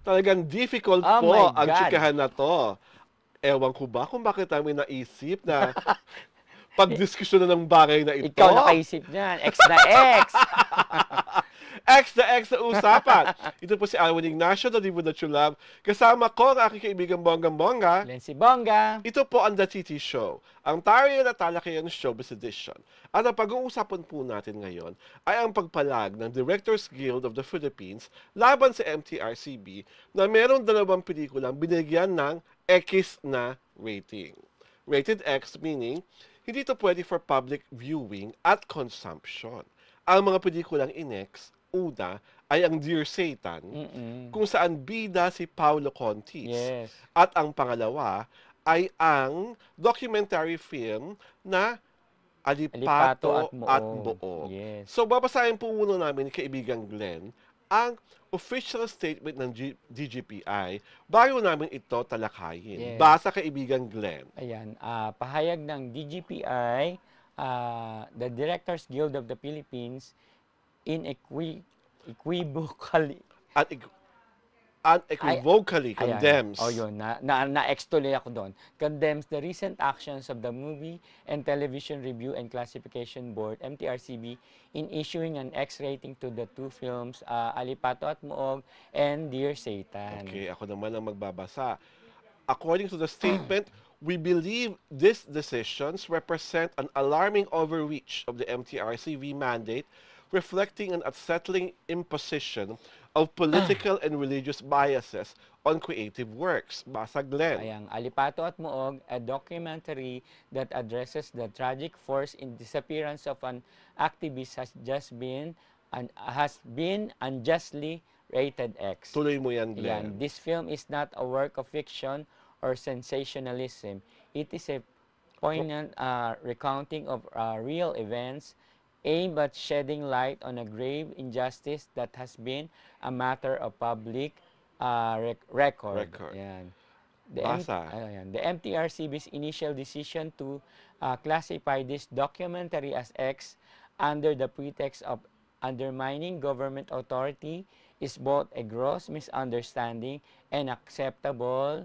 Talagang difficult Oh my po ang God! tsikahan na 'to. Ewan ko ba kung bakit namin naisip na pagdiskusyonan ng bagay na Ikaw ito. nakaisip niyan. X na X! X na usapan. Ito po si Alwin Ignacio, the Divo That You Love. Kasama ko ang aking kaibigang Bonggang-Bongga. Lency Bongga. Ito po ang The TT Show, ang tarihan at talakayan showbiz edition. At ang pag-uusapan po natin ngayon ay ang pagpalag ng Directors Guild of the Philippines laban sa MTRCB na meron dalawang pelikulang binigyan ng X na rating. Rated X meaning, hindi ito pwede for public viewing at consumption. Ang mga pelikulang in-X, una, ay ang Dear Satan, kung saan bida si Paolo Contis. Yes. At ang pangalawa ay ang documentary film na Alipato at Moog. Yes. So, babasahin po muna namin kaibigang Glenn ang official statement ng DGPI bago namin ito talakayin. Yes. Basa kaibigang Glenn. Ayan, pahayag ng DGPI, the Directors Guild of the Philippines, unequivocally Unequivocally condemns. Yun. Na-ex tuloy ako doon. Condemns the recent actions of the Movie and Television Review and Classification Board, MTRCB, in issuing an X rating to the two films, Alipato at Moog and Dear Satan. Okay, ako naman ang magbabasa. According to the statement, we believe these decisions represent an alarming overreach of the MTRCV mandate, reflecting an unsettling imposition of political and religious biases on creative works. Basa Glenn. Ayan, Alipato at Moog, a documentary that addresses the tragic force in disappearance of an activist has been unjustly rated X. Tuloy mo yan, Glenn. Ayan, this film is not a work of fiction or sensationalism. It is a poignant recounting of real events aimed at shedding light on a grave injustice that has been a matter of public record. Ayan. The MTRCB's initial decision to classify this documentary as X under the pretext of undermining government authority is both a gross misunderstanding and acceptable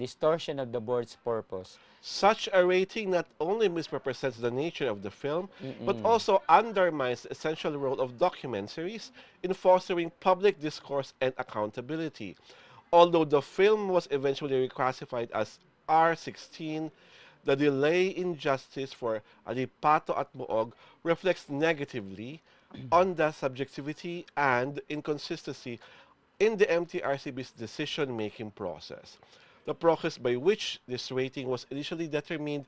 distortion of the board's purpose. Such a rating not only misrepresents the nature of the film, but also undermines the essential role of documentaries in fostering public discourse and accountability. Although the film was eventually reclassified as R16, the delay in justice for Alipato at Moog reflects negatively on the subjectivity and inconsistency in the MTRCB's decision-making process. The process by which this rating was initially determined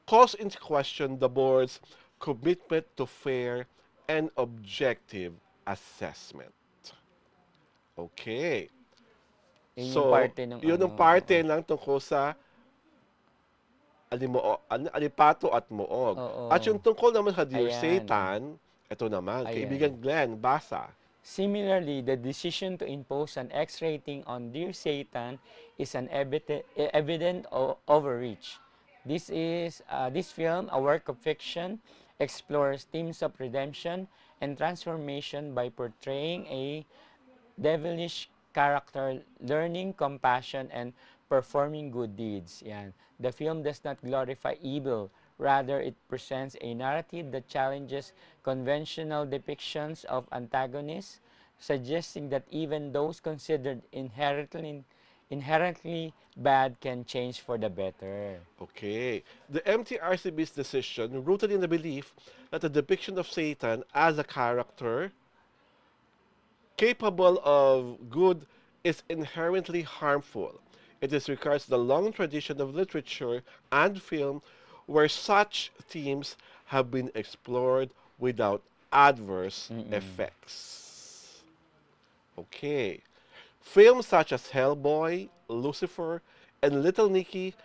calls into question the board's commitment to fair and objective assessment. Okay. So, yun ang parte ng tungkol sa Alipato at Moog. At yung tungkol naman sa Dear Satan, ito naman, kaibigan Glenn, basa. Similarly, the decision to impose an X rating on Dear Satan is an evident overreach. This film, a work of fiction, explores themes of redemption and transformation by portraying a devilish character, learning compassion, and performing good deeds. Yan. The film does not glorify evil. Rather, it presents a narrative that challenges conventional depictions of antagonists, suggesting that even those considered inherently bad can change for the better. Okay. The MTRCB's decision, rooted in the belief that the depiction of Satan as a character capable of good is inherently harmful. It disregards the long tradition of literature and film where such themes have been explored without adverse effects. Okay. Films such as Hellboy, Lucifer, and Little Nicky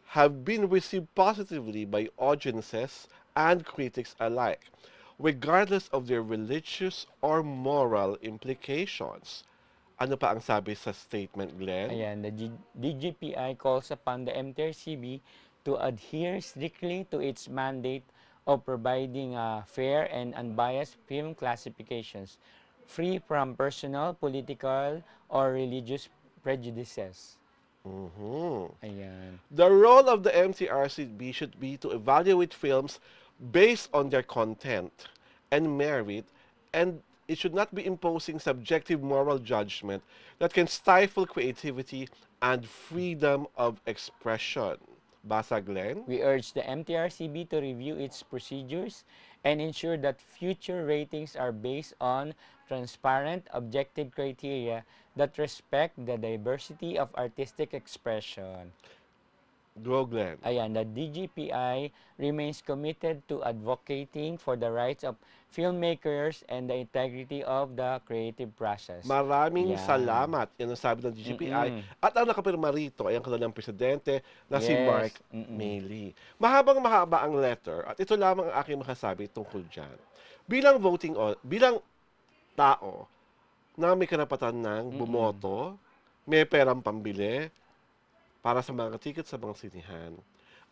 have been received positively by audiences and critics alike, regardless of their religious or moral implications. Ano pa ang sabi sa statement, Glenn? Ayan, the DGPI calls upon the MTRCB to adhere strictly to its mandate of providing fair and unbiased film classifications. free from personal, political, or religious prejudices. Ayan. The role of the MTRCB should be to evaluate films based on their content and merit, and it should not be imposing subjective moral judgment that can stifle creativity and freedom of expression. Basa, Glenn? We urge the MTRCB to review its procedures and ensure that future ratings are based on transparent, objective criteria that respect the diversity of artistic expression. Go, Glenn. Ayan, the DGPI remains committed to advocating for the rights of filmmakers and the integrity of the creative process. Maraming Yan. salamat. Yan ang sabi ng DGPI. At ang nakapirma rito ay ang kanilang presidente na si Yes. Mark Mealy. Mahabang-mahaba ang letter at ito lamang ang aking makasabi tungkol dyan. Bilang tao na may karapatan ng bumoto, may perang pambili para sa mga ticket sa mga sinihan,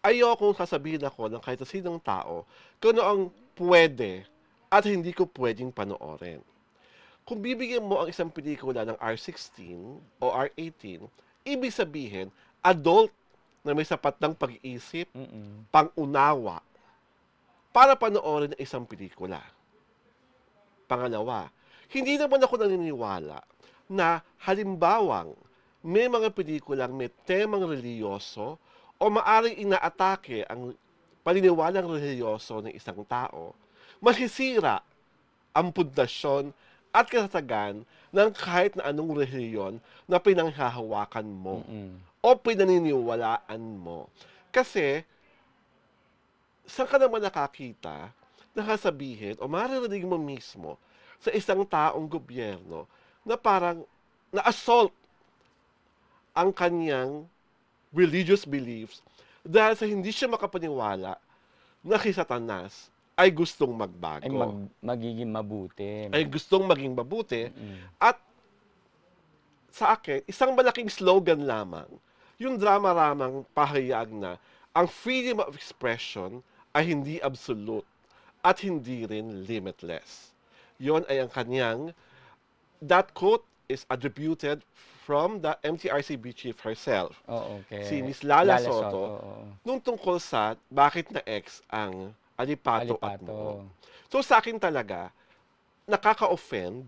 ayokong sasabihin ako ng kahit sinong tao kung ano ang pwede at hindi ko pwedeng panoorin. Kung bibigyan mo ang isang pelikula ng R16 o R18, ibig sabihin, adult na may sapat ng pag-iisip, pang-unawa, para panoorin ang isang pelikula. Pangalawa, hindi naman ako naniniwala na halimbawang may mga pelikulang may temang reliyoso o maaring inaatake ang paniniwalang reliyoso ng isang tao, masisira ang pundasyon at katatagan ng kahit na anong reliyon na pinanghahawakan mo o pinaniniwalaan mo. Kasi, saan ka naman nakakita, nakasabihin o maririnig mo mismo sa isang taong gobyerno na parang na-assault ang kanyang religious beliefs dahil sa hindi siya makapaniwala na si Satanas ay gustong magbago. Ay magiging mabuti. Ay gustong maging mabuti. At sa akin, isang malaking slogan lamang, yung drama-ramang pahayag na ang freedom of expression ay hindi absolute at hindi rin limitless. Yon ay ang kanyang, that quote is attributed from the MTRCB chief herself. Okay. Si Miss Lala Soto, nung tungkol sa bakit na X ang alipato at mo. So sa akin talaga, nakaka-offend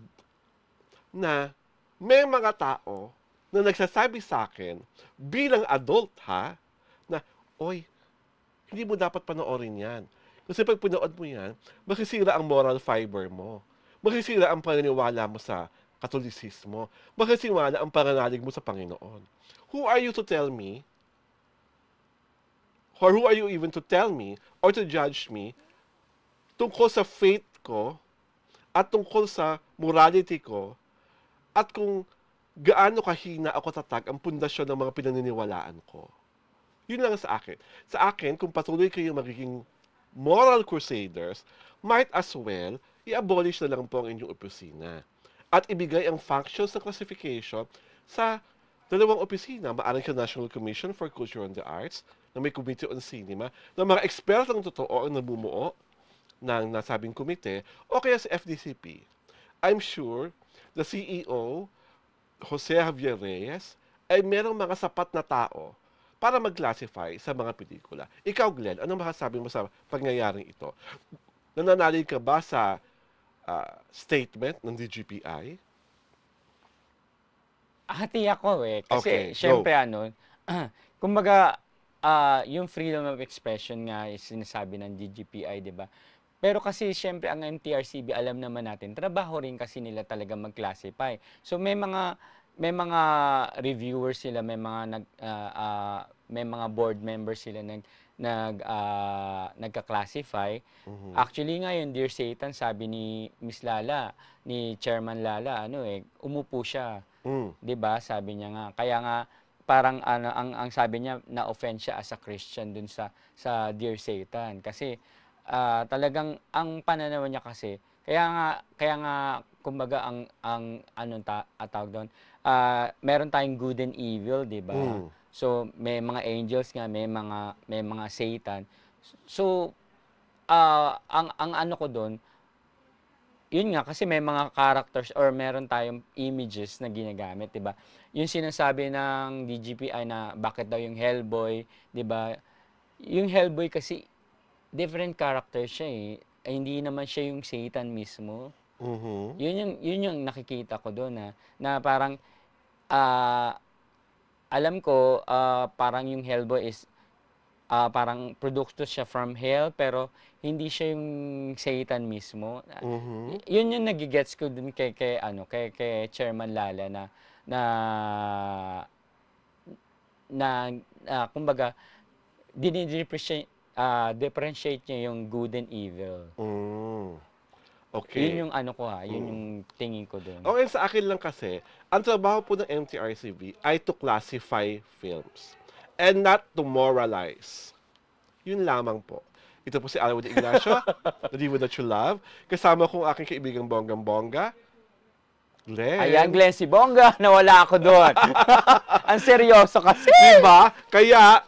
na may mga tao na nagsasabi sa akin bilang adult na, oy, hindi mo dapat panoorin yan. Kasi pag pinood mo yan, masisira ang moral fiber mo. Masisira ang paniniwala mo sa Katolisismo. Masisira ang pananalig mo sa Panginoon. Who are you to tell me, or who are you even to tell me, or to judge me, tungkol sa faith ko, at tungkol sa morality ko, at kung gaano kahina ako tatag ang pundasyon ng mga pinaniniwalaan ko. Yun lang sa akin. Sa akin, kung patuloy kayo magiging moral crusaders, might as well i-abolish na lang po ang inyong opisina. At ibigay ang functions ng classification sa dalawang opisina. Maaring sa National Commission for Culture and the Arts, na may Committee on Cinema, na mga ekspertong totoo ang namumuo ng nasabing komite, o kaya sa FDCP. I'm sure the CEO, Jose Javier Reyes, ay merong mga sapat na tao para mag-classify sa mga pelikula. Ikaw, Glenn, anong masasabi mo sa pangyayaring ito? Nananalig ka ba sa statement ng DGPI? Hati ako Okay, Kasi, syempre, kumbaga, yung freedom of expression nga is sinasabi ng DGPI, di ba? Pero kasi, syempre, ang MTRCB, alam naman natin, trabaho rin kasi nila talaga mag-classify. So, may mga reviewers sila, may mga board members sila nagka-classify. Actually ngayon, Dear Satan, sabi ni Miss Lala, ni Chairman Lala, umupo siya. 'Di ba? Sabi niya nga. Kaya nga parang ang sabi niya, na-offend siya as a Christian dun sa Dear Satan kasi talagang ang pananaw niya kasi kaya nga kumbaga ang tawag doon, meron tayong good and evil, 'di ba? So may mga angels nga, may mga Satan. So ang ano ko doon, yun nga, kasi may mga characters or meron tayong images na ginagamit, 'di ba? Yung sinasabi ng DGPI na bakit daw yung Hellboy, 'di ba? Yung Hellboy kasi different character siya eh. Ay, hindi naman siya yung Satan mismo. Mhm. Yun yung nakikita ko doon na parang ah, alam ko parang yung Hellboy is parang produkto siya from hell pero hindi siya yung Satan mismo. Mhm. Yun yung nagigets ko dun kay Chairman Lala na kumbaga differentiate niya yung good and evil. Mm. Yun Okay. yung ano ko yun yung tingin ko doon. Okay, sa akin lang kasi, ang trabaho po ng MTRCB ay to classify films and not to moralize. Yun lamang po. Ito po si Alwin Ignacio, The Diva That You Love. Kasama kong aking kaibigang bonggang-bongga, Ayan, Glenn. Glenn, si Bongga, nawala ako doon. Ang seryoso kasi. Diba? Kaya,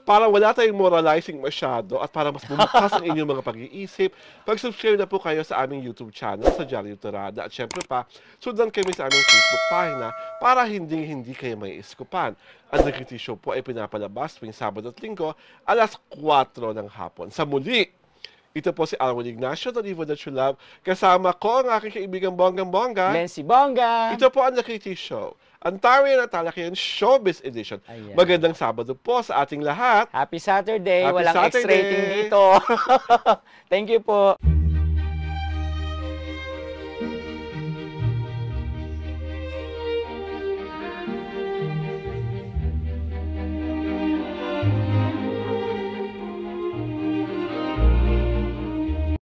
para wala tayong moralizing masyado at para mas bumukas ang inyong mga pag-iisip, pag-subscribe na po kayo sa aming YouTube channel sa Diario Torada at syempre pa, sundan kami sa aming Facebook pagina para hindi kayo may iskupan. Ang The Kitty Show po ay pinapalabas tuwing Sabado at Linggo alas 4 ng hapon. Sa muli, ito po si Alwin Ignacio, The Diva That You Love. Kasama ko ang aking kaibigang bonggang-bongga. Glenn, si Bongga. Ito po ang The Kitty Show. Antaria at Talakian Showbiz Edition. Ayan. Magandang Sabado po sa ating lahat. Happy Saturday. Happy Walang Saturday. X-rating dito. Thank you po.